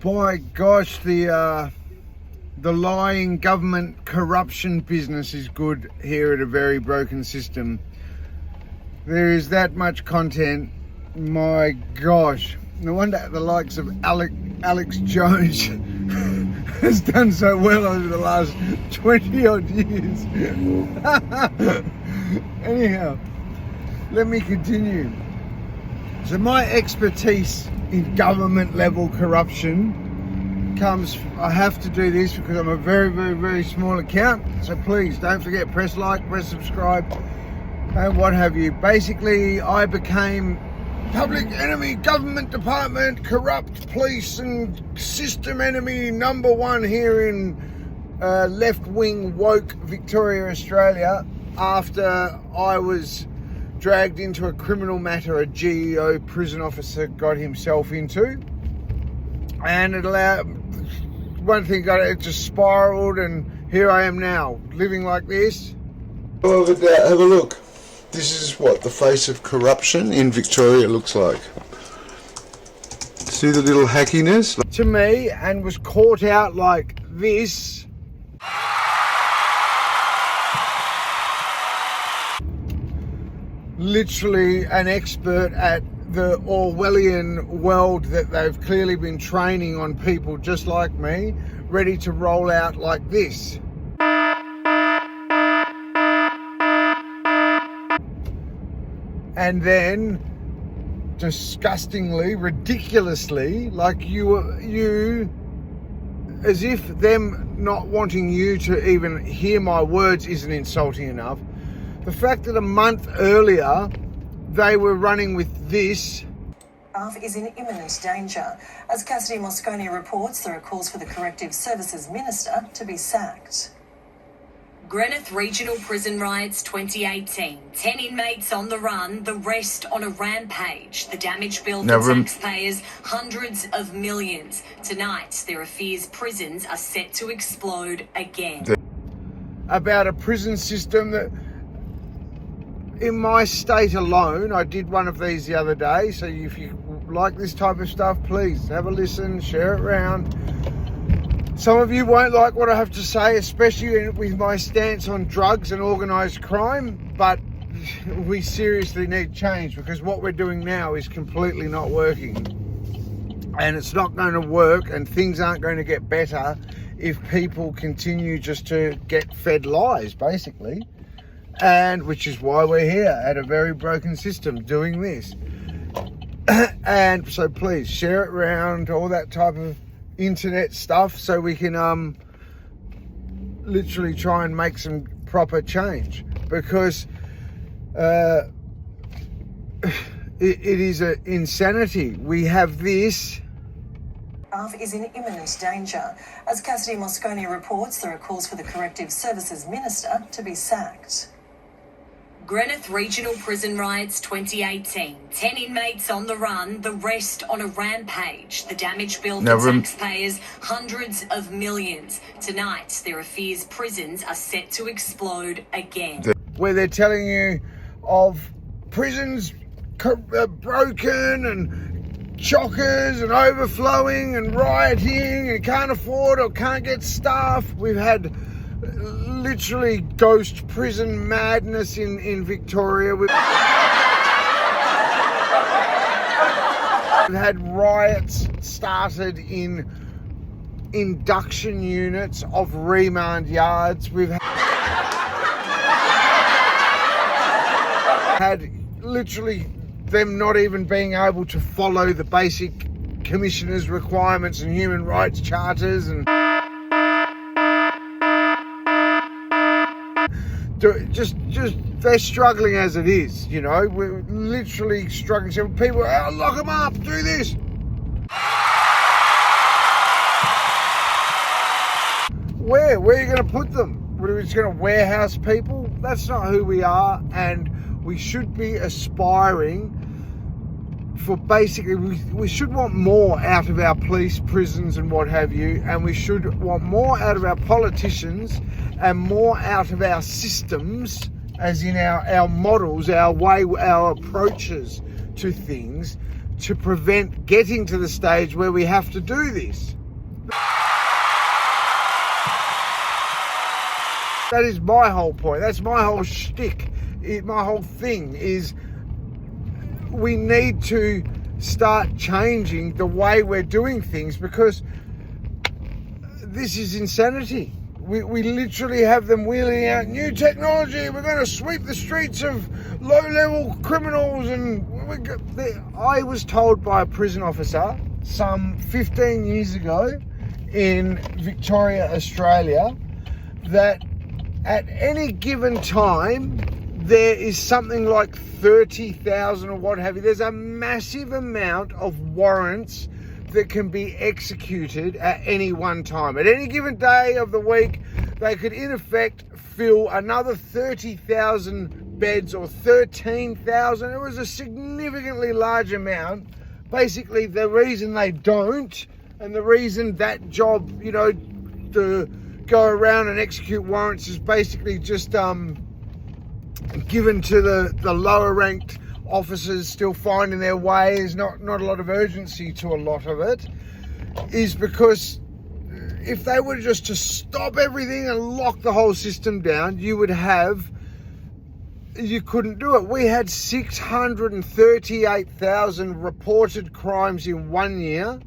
By gosh, the lying government corruption business is good here at a very broken system. There is that much content. My gosh, no wonder the likes of Alex Jones has done so well over the last 20 odd years. Anyhow, let me continue. So my expertise in government level corruption comes, I have to do this because I'm a very, very, very small account. So please don't forget, press like, press subscribe, and what have you. Basically, I became public enemy, government department, corrupt police and system enemy number one here in left-wing woke Victoria, Australia, after I was dragged into a criminal matter a GEO prison officer got himself into. And it allowed, one thing it just spiraled, and here I am now, living like this. Have a look. This is what the face of corruption in Victoria looks like. See the little hackiness? To me, and was caught out like this. Literally an expert at the Orwellian world that they've clearly been training on people just like me, ready to roll out like this. And then, disgustingly, ridiculously, like you, as if them not wanting you to even hear my words isn't insulting enough. The fact that a month earlier they were running with this. Staff is in imminent danger. As Cassidy Moscone reports, there are calls for the Corrective Services Minister to be sacked. Greenock Regional Prison Riots 2018. 10 inmates on the run, the rest on a rampage. The damage bill for taxpayers, hundreds of millions. Tonight, there are fears prisons are set to explode again. About a prison system that, in my state alone, I did one of these the other day, so if you like this type of stuff, please have a listen, share it around. Some of you won't like what I have to say, especially with my stance on drugs and organised crime, but we seriously need change, because what we're doing now is completely not working. And it's not going to work, and things aren't going to get better if people continue just to get fed lies, basically. And which is why we're here at a very broken system doing this. And so please share it around, all that type of internet stuff, so we can literally try and make some proper change, because it is an insanity. We have this. Staff is in imminent danger. As Cassidy Moscone reports, there are calls for the Corrective Services Minister to be sacked. Greenock Regional Prison Riots 2018. 10 inmates on the run, the rest on a rampage. The damage bill for taxpayers, hundreds of millions. Tonight, there are fears prisons are set to explode again. Where they're telling you of prisons broken and chockers and overflowing and rioting and can't afford or can't get staff. We've had literally ghost prison madness in Victoria. We've had riots started in induction units of remand yards. We've had literally them not even being able to follow the basic commissioner's requirements and human rights charters, and just they're struggling as it is, you know. We're literally struggling. So people, lock them up, do this. Where are you going to put them? Are we just going to warehouse people? That's not who we are, and we should be aspiring for basically, we should want more out of our police, prisons and what have you, and we should want more out of our politicians and more out of our systems, as in our models, our way, our approaches to things, to prevent getting to the stage where we have to do this. That is my whole point. That's my whole shtick. My whole thing is we need to start changing the way we're doing things, because this is insanity. We literally have them wheeling out new technology. We're going to sweep the streets of low-level criminals. And I was told by a prison officer some 15 years ago in Victoria, Australia, that at any given time there is something like 30,000 or what have you. There's a massive amount of warrants that can be executed at any one time. At any given day of the week, they could in effect fill another 30,000 beds or 13,000. It was a significantly large amount. Basically, the reason they don't, and the reason that job, you know, to go around and execute warrants is basically just given to the lower ranked officers still finding their way. There's not a lot of urgency to a lot of it, is because if they were just to stop everything and lock the whole system down, you couldn't do it. We had 638,000 reported crimes in 1 year.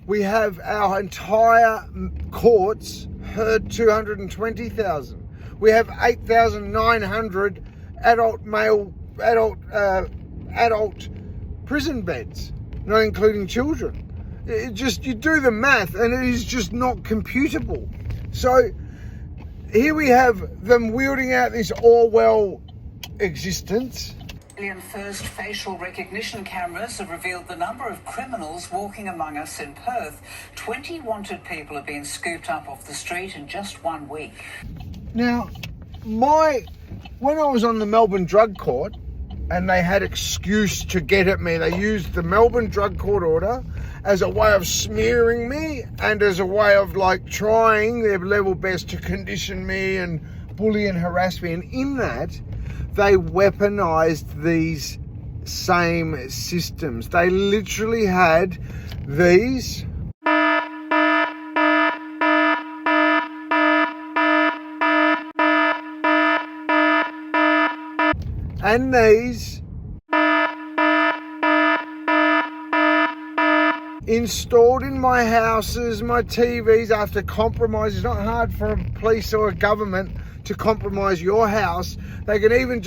We have our entire courts heard 220,000. We have 8,900 adult prison beds, not including children. You do the math and it is just not computable. So here we have them wielding out this Orwell existence. First facial recognition cameras have revealed the number of criminals walking among us in Perth. 20 wanted people have been scooped up off the street in just 1 week. Now, when I was on the Melbourne Drug Court and they had excuse to get at me, they used the Melbourne Drug Court order as a way of smearing me and as a way of trying their level best to condition me and bully and harass me. And in that, they weaponized these same systems. They literally had these and these installed in my houses, my TVs, after compromise. It's not hard for a police or a government to compromise your house. They can even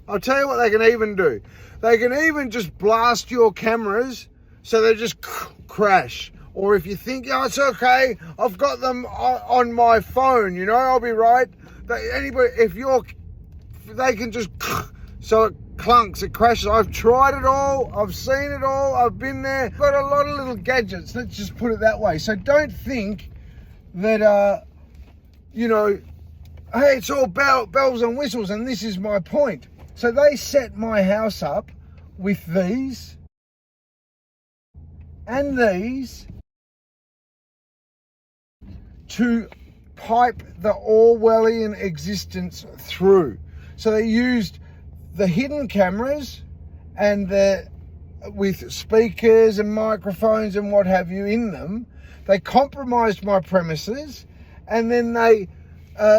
I'll tell you what they can even do. They can even just blast your cameras so they just crash. Or if you think, oh, it's okay, I've got them on my phone, you know, I'll be right. They can just, so it clunks, it crashes. I've tried it all, I've seen it all, I've been there. Got a lot of little gadgets, let's just put it that way. So don't think that, you know, hey, it's all bells and whistles, and this is my point. So they set my house up with these and these to pipe the Orwellian existence through. So they used the hidden cameras and with speakers and microphones and what have you in them. They compromised my premises, and then they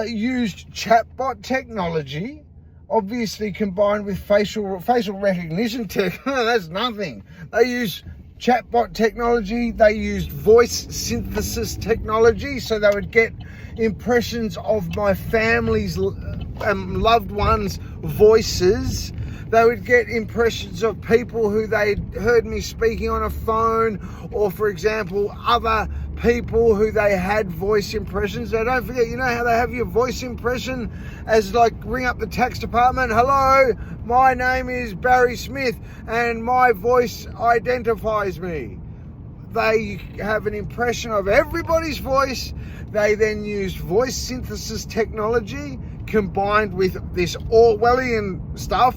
used chatbot technology, obviously combined with facial recognition tech. That's nothing. They used chatbot technology. They used voice synthesis technology, so they would get impressions of my family's loved ones' voices. They would get impressions of people who they'd heard me speaking on a phone, or, for example, other people who they had voice impressions. Now, don't forget, you know how they have your voice impression as ring up the tax department. Hello, my name is Barry Smith and my voice identifies me. They have an impression of everybody's voice. They then used voice synthesis technology combined with this Orwellian stuff.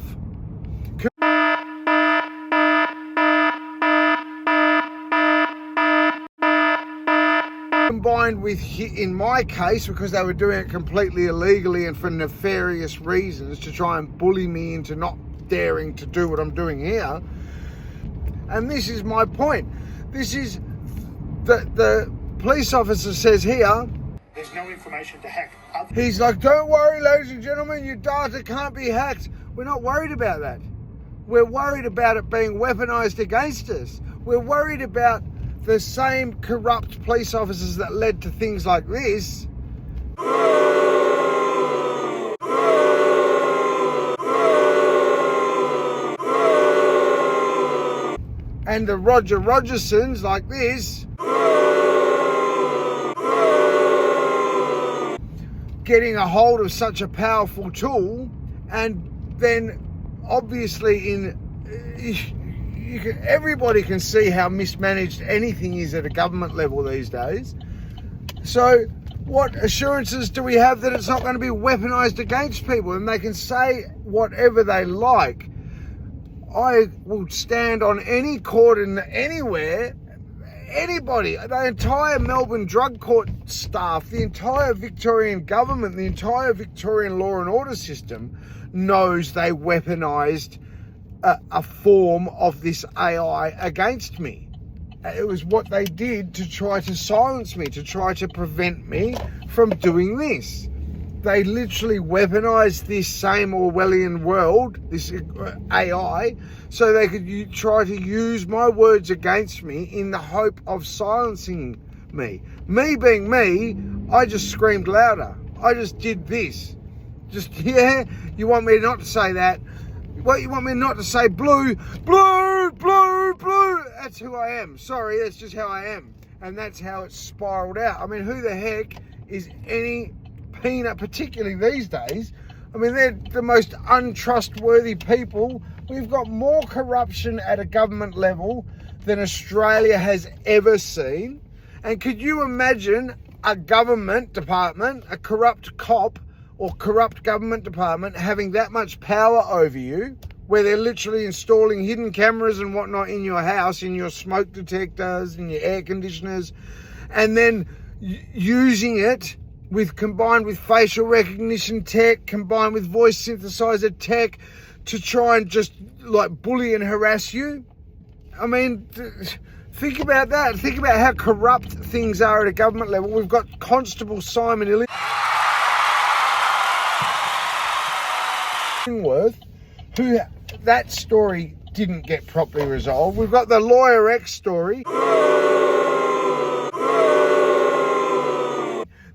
Combined with, in my case, because they were doing it completely illegally and for nefarious reasons to try and bully me into not daring to do what I'm doing here, And this is my point. This is the police officer says here, there's no information to hack. He's like, don't worry, ladies and gentlemen, your data can't be hacked. We're not worried about that. We're worried about it being weaponized against us. We're worried about the same corrupt police officers that led to things like this. And the Roger Rogersons like this. Getting a hold of such a powerful tool, and then obviously everybody can see how mismanaged anything is at a government level these days. So what assurances do we have that it's not going to be weaponized against people and they can say whatever they like? I will stand on any court in anywhere. Anybody, the entire Melbourne Drug Court staff, the entire Victorian government, the entire Victorian law and order system knows they weaponized a form of this AI against me. It was what they did to try to silence me, to try to prevent me from doing this. They literally weaponized this same Orwellian world, this AI, so they could try to use my words against me in the hope of silencing me. Me being me, I just screamed louder. I just did this. Yeah, you want me not to say that? What, you want me not to say blue, blue, blue, blue? That's who I am. Sorry, that's just how I am. And that's how it's spiraled out. I mean, who the heck is any peanut, particularly these days? I mean, they're the most untrustworthy people. We've got more corruption at a government level than Australia has ever seen. And could you imagine a government department, a corrupt cop or corrupt government department having that much power over you, where they're literally installing hidden cameras and whatnot in your house, in your smoke detectors, in your air conditioners, and then using it combined with facial recognition tech, combined with voice synthesizer tech to try and just like bully and harass you? I mean, think about that. Think about how corrupt things are at a government level. We've got Constable Simon Illingworth, who that story didn't get properly resolved. We've got the Lawyer X story.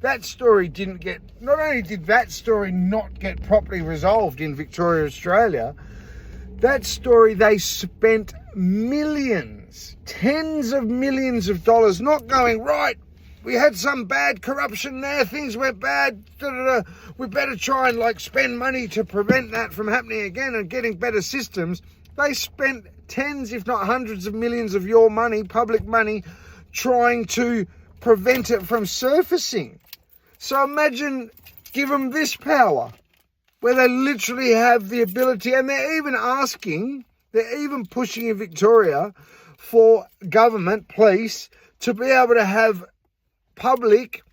That story didn't get, not only did that story not get properly resolved in Victoria, Australia, that story they spent millions, tens of millions of dollars not going, right, we had some bad corruption there, things went bad, we better try and spend money to prevent that from happening again and getting better systems. They spent tens, if not hundreds of millions of your money, public money, trying to prevent it from surfacing. So imagine, give them this power, where they literally have the ability, and they're even pushing in Victoria for government, police, to be able to have public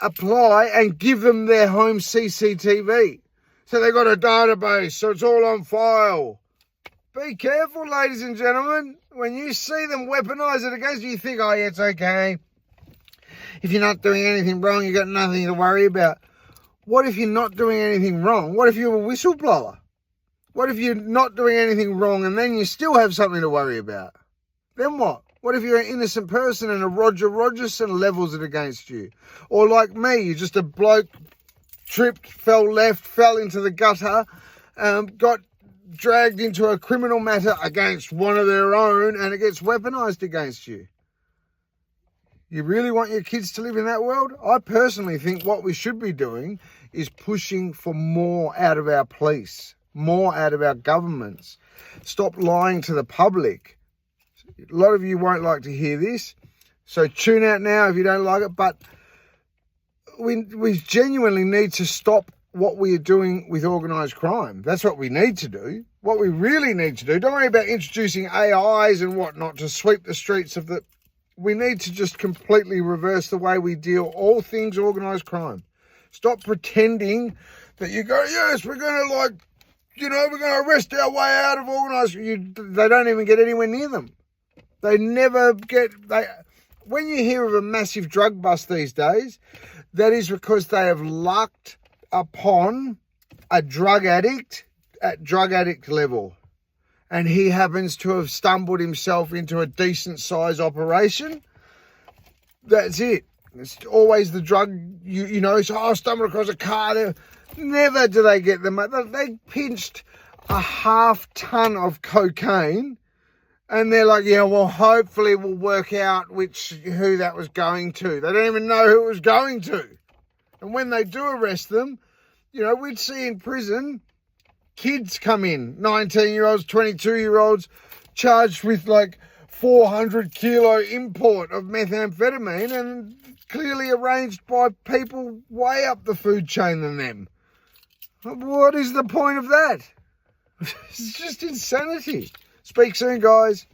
apply and give them their home CCTV. So they've got a database, so it's all on file. Be careful, ladies and gentlemen. When you see them weaponize it against you, you think, oh yeah, it's okay. If you're not doing anything wrong, you've got nothing to worry about. What if you're not doing anything wrong? What if you're a whistleblower? What if you're not doing anything wrong and then you still have something to worry about? Then what? What if you're an innocent person and a Roger Rogerson levels it against you? Or like me, you're just a bloke, tripped, fell left, fell into the gutter, got dragged into a criminal matter against one of their own, and it gets weaponized against you. You really want your kids to live in that world? I personally think what we should be doing is pushing for more out of our police, more out of our governments. Stop lying to the public. A lot of you won't like to hear this, so tune out now if you don't like it, but we genuinely need to stop what we are doing with organised crime. That's what we need to do. What we really need to do, don't worry about introducing AIs and whatnot to sweep the streets of the... We need to just completely reverse the way we deal all things organised crime. Stop pretending that you go, yes, we're going to we're going to arrest our way out of organised... They don't even get anywhere near them. They never get... When you hear of a massive drug bust these days, that is because they have lucked upon a drug addict at drug addict level. And he happens to have stumbled himself into a decent size operation. That's it. It's always the drug, you know, so I stumbled across a car. Never do they get them. They pinched a half ton of cocaine and they're like, yeah, well, hopefully we'll work out who that was going to. They don't even know who it was going to. And when they do arrest them, you know, we'd see in prison, kids come in, 19-year-olds, 22-year-olds, charged with like 400 kilo import of methamphetamine and clearly arranged by people way up the food chain than them. What is the point of that? It's just insanity. Speak soon, guys.